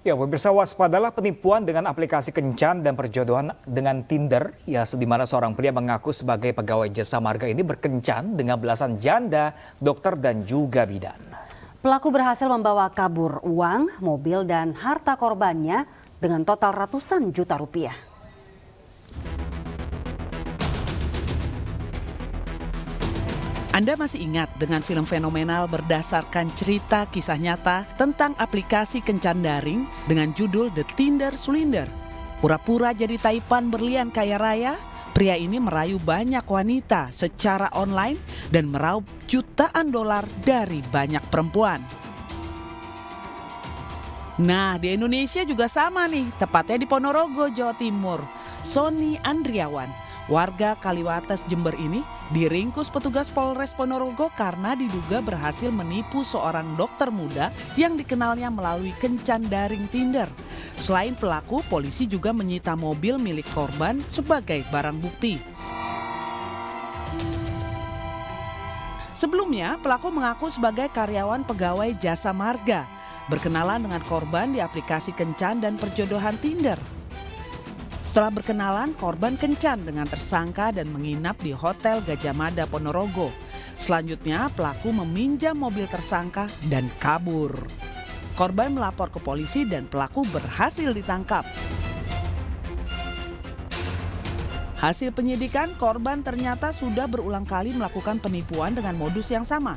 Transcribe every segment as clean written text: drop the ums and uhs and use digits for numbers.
Ya, pemirsa, waspadalah penipuan dengan aplikasi kencan dan perjodohan dengan Tinder, ya, di mana seorang pria mengaku sebagai pegawai jasa marga ini berkencan dengan belasan janda, dokter dan juga bidan. Pelaku berhasil membawa kabur uang, mobil dan harta korbannya dengan total ratusan juta rupiah. Anda masih ingat dengan film fenomenal berdasarkan cerita kisah nyata tentang aplikasi kencan daring dengan judul The Tinder Swindler? Pura-pura jadi taipan berlian kaya raya, pria ini merayu banyak wanita secara online dan meraup jutaan dolar dari banyak perempuan. Nah, di Indonesia juga sama nih, tepatnya di Ponorogo, Jawa Timur. Sony Andriawan, warga Kaliwates, Jember ini diringkus petugas Polres Ponorogo karena diduga berhasil menipu seorang dokter muda yang dikenalnya melalui kencan daring Tinder. Selain pelaku, polisi juga menyita mobil milik korban sebagai barang bukti. Sebelumnya, pelaku mengaku sebagai karyawan pegawai jasa marga, berkenalan dengan korban di aplikasi kencan dan perjodohan Tinder. Setelah berkenalan, korban kencan dengan tersangka dan menginap di Hotel Gajah Mada Ponorogo. Selanjutnya, pelaku meminjam mobil tersangka dan kabur. Korban melapor ke polisi dan pelaku berhasil ditangkap. Hasil penyidikan, korban ternyata sudah berulang kali melakukan penipuan dengan modus yang sama.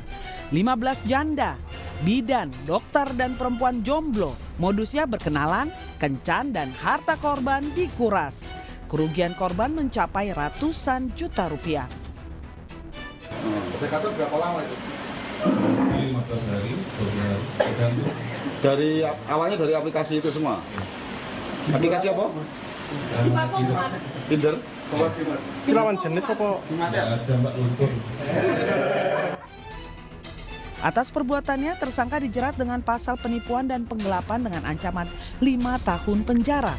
15 janda, bidan, dokter, dan perempuan jomblo. Modusnya berkenalan, kencan, dan harta korban dikuras. Kerugian korban mencapai ratusan juta rupiah. PDKT berapa lama itu? 15 hari, 20 hari, tergantung. Dari awalnya dari aplikasi itu semua? Aplikasi apa? Tinder? Lawan jenis apa? Tidak ada Mbak Luntur. Atas perbuatannya, tersangka dijerat dengan pasal penipuan dan penggelapan dengan ancaman 5 tahun penjara.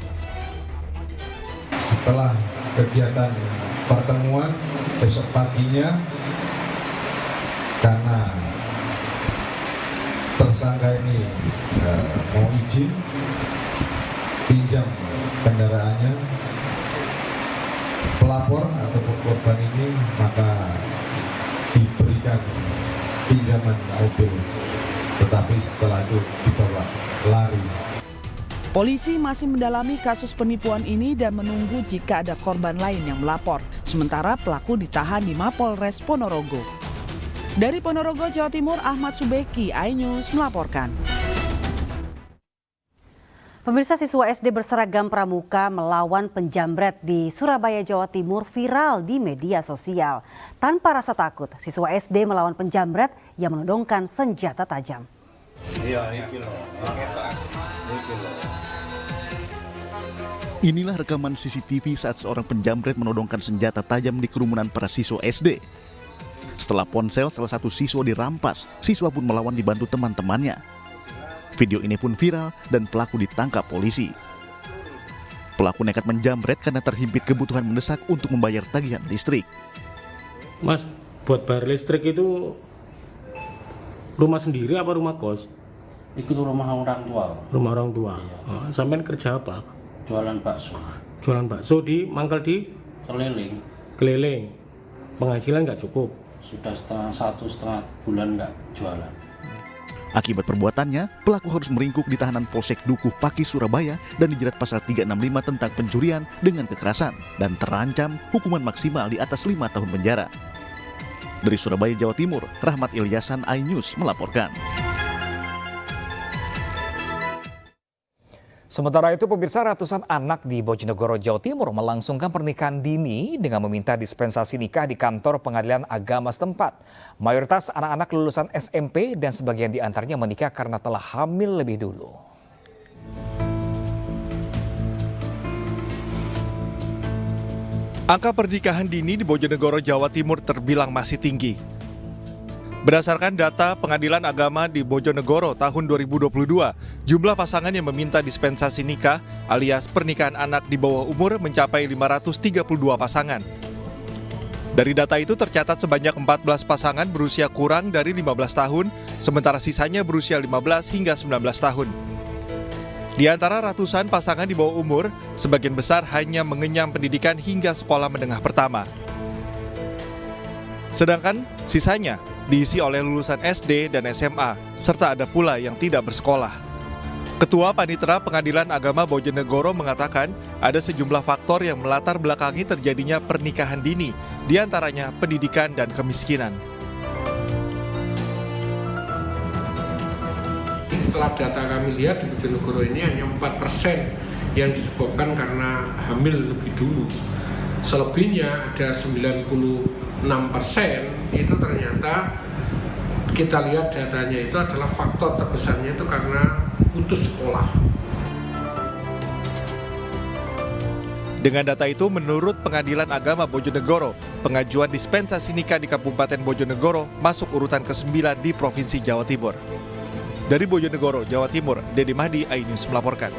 Setelah kegiatan pertemuan besok paginya, karena tersangka ini mau izin pinjam kendaraannya, pelapor atau korban ini maka diberikan pinjaman mobil, tetapi setelah itu dibawa lari. Polisi masih mendalami kasus penipuan ini dan menunggu jika ada korban lain yang melapor. Sementara pelaku ditahan di Mapolres Ponorogo. Dari Ponorogo, Jawa Timur, Ahmad Subeki, iNews melaporkan. Pemirsa, siswa SD berseragam pramuka melawan penjamret di Surabaya, Jawa Timur viral di media sosial. Tanpa rasa takut, siswa SD melawan penjamret yang menodongkan senjata tajam. Inilah rekaman CCTV saat seorang penjamret menodongkan senjata tajam di kerumunan para siswa SD. Setelah ponsel salah satu siswa dirampas, siswa pun melawan dibantu teman-temannya. Video ini pun viral dan pelaku ditangkap polisi. Pelaku nekat menjamret karena terhimpit kebutuhan mendesak untuk membayar tagihan listrik. Mas, buat bayar listrik itu rumah sendiri apa rumah kos? Ikut rumah orang tua. Rumah orang tua. Oh, sampean kerja apa? Jualan bakso. Jualan bakso di mangkal di Keliling. keliling. Penghasilan nggak cukup. Sudah setengah bulan nggak jualan. Akibat perbuatannya, pelaku harus meringkuk di tahanan Polsek Dukuh Pakis, Surabaya dan dijerat pasal 365 tentang pencurian dengan kekerasan dan terancam hukuman maksimal di atas 5 tahun penjara. Dari Surabaya, Jawa Timur, Rahmat Ilyasan, iNews melaporkan. Sementara itu, pemirsa, ratusan anak di Bojonegoro, Jawa Timur melangsungkan pernikahan dini dengan meminta dispensasi nikah di kantor pengadilan agama setempat. Mayoritas anak-anak lulusan SMP dan sebagian diantaranya menikah karena telah hamil lebih dulu. Angka pernikahan dini di Bojonegoro, Jawa Timur terbilang masih tinggi. Berdasarkan data Pengadilan Agama di Bojonegoro tahun 2022, jumlah pasangan yang meminta dispensasi nikah alias pernikahan anak di bawah umur mencapai 532 pasangan. Dari data itu tercatat sebanyak 14 pasangan berusia kurang dari 15 tahun, sementara sisanya berusia 15 hingga 19 tahun. Di antara ratusan pasangan di bawah umur, sebagian besar hanya mengenyam pendidikan hingga sekolah menengah pertama. Sedangkan sisanya diisi oleh lulusan SD dan SMA, serta ada pula yang tidak bersekolah. Ketua Panitera Pengadilan Agama Bojonegoro mengatakan ada sejumlah faktor yang melatar belakangi terjadinya pernikahan dini, di antaranya pendidikan dan kemiskinan. Setelah data kami lihat di Bojonegoro ini hanya 4% yang disebabkan karena hamil lebih dulu. Selebihnya ada 96% itu ternyata kita lihat datanya itu adalah faktor terbesarnya itu karena putus sekolah. Dengan data itu, menurut Pengadilan Agama Bojonegoro, pengajuan dispensasi nikah di Kabupaten Bojonegoro masuk urutan ke-9 di Provinsi Jawa Timur. Dari Bojonegoro, Jawa Timur, Dede Mahdi, iNews melaporkan.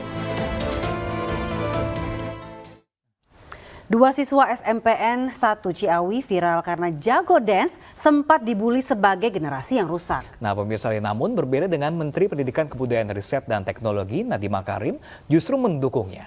Dua siswa SMPN 1 Ciawi viral karena jago dance sempat dibully sebagai generasi yang rusak. Nah pemirsa, namun berbeda dengan Menteri Pendidikan Kebudayaan Riset dan Teknologi Nadiem Makarim justru mendukungnya.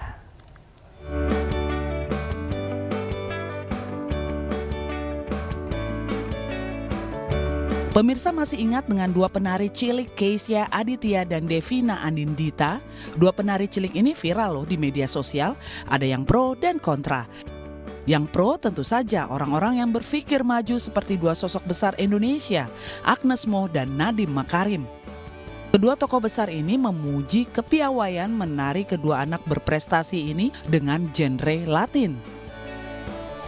Pemirsa masih ingat dengan dua penari cilik Keisha Aditya dan Devina Anindita? Dua penari cilik ini viral loh di media sosial, ada yang pro dan kontra. Yang pro tentu saja orang-orang yang berpikir maju seperti dua sosok besar Indonesia, Agnes Mo dan Nadiem Makarim. Kedua tokoh besar ini memuji kepiawaian menari kedua anak berprestasi ini dengan genre Latin.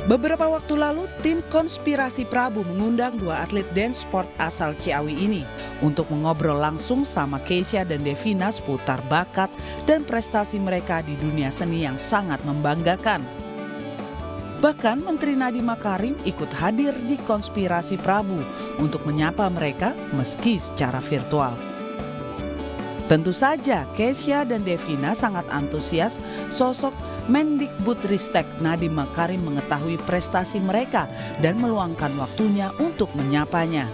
Beberapa waktu lalu, tim Konspirasi Prabu mengundang dua atlet dance sport asal Ciawi ini untuk mengobrol langsung sama Keisha dan Devina seputar bakat dan prestasi mereka di dunia seni yang sangat membanggakan. Bahkan Menteri Nadiem Makarim ikut hadir di Konspirasi Prabu untuk menyapa mereka meski secara virtual. Tentu saja Keisha dan Devina sangat antusias sosok Mendikbudristek Nadiem Makarim mengetahui prestasi mereka dan meluangkan waktunya untuk menyapanya.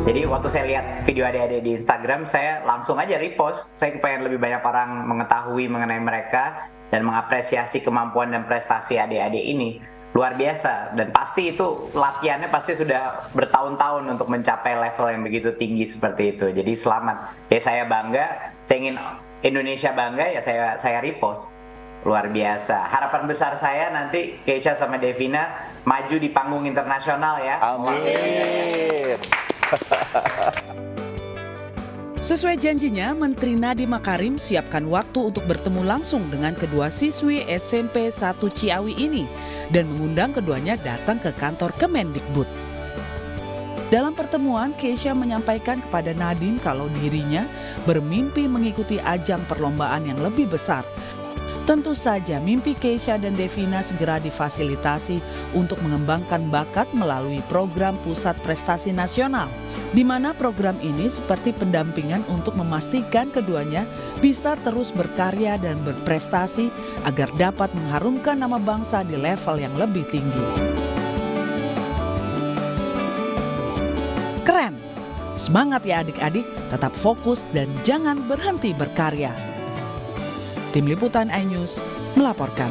Jadi waktu saya lihat video adik-adik di Instagram, saya langsung aja repost. Saya pengen lebih banyak orang mengetahui mengenai mereka dan mengapresiasi kemampuan dan prestasi adik-adik ini. Luar biasa, dan pasti itu latihannya pasti sudah bertahun-tahun untuk mencapai level yang begitu tinggi seperti itu. Jadi selamat. Ya saya bangga, saya ingin Indonesia bangga, ya saya repost. Luar biasa. Harapan besar saya nanti Keisha sama Devina maju di panggung internasional ya. Amin. Sesuai janjinya, Menteri Nadiem Makarim siapkan waktu untuk bertemu langsung dengan kedua siswi SMP 1 Ciawi ini dan mengundang keduanya datang ke kantor Kemendikbud. Dalam pertemuan, Keisha menyampaikan kepada Nadiem kalau dirinya bermimpi mengikuti ajang perlombaan yang lebih besar. Tentu saja mimpi Keisha dan Devina segera difasilitasi untuk mengembangkan bakat melalui program Pusat Prestasi Nasional, di mana program ini seperti pendampingan untuk memastikan keduanya bisa terus berkarya dan berprestasi agar dapat mengharumkan nama bangsa di level yang lebih tinggi. Keren! Semangat ya adik-adik, tetap fokus dan jangan berhenti berkarya. Tim Liputan iNews melaporkan.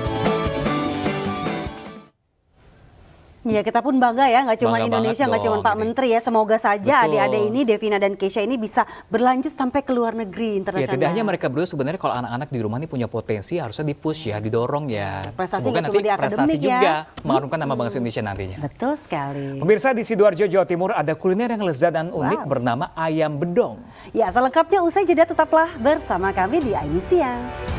Ya kita pun bangga ya, nggak cuma Indonesia, nggak cuma Pak Menteri ya. Semoga saja adik-adik ini, Devina dan Keisha ini bisa berlanjut sampai ke luar negeri internasional. Ya tidak hanya mereka berdua, sebenarnya kalau anak-anak di rumah ini punya potensi harusnya dipush ya, didorong ya. Prestasi semoga nanti prestasi juga mengharumkan nama bangsa Indonesia nantinya. Betul sekali. Pemirsa, di Sidoarjo, Jawa Timur ada kuliner yang lezat dan unik bernama ayam bedong. Ya selengkapnya usai jeda, tetaplah bersama kami di iNews Siang.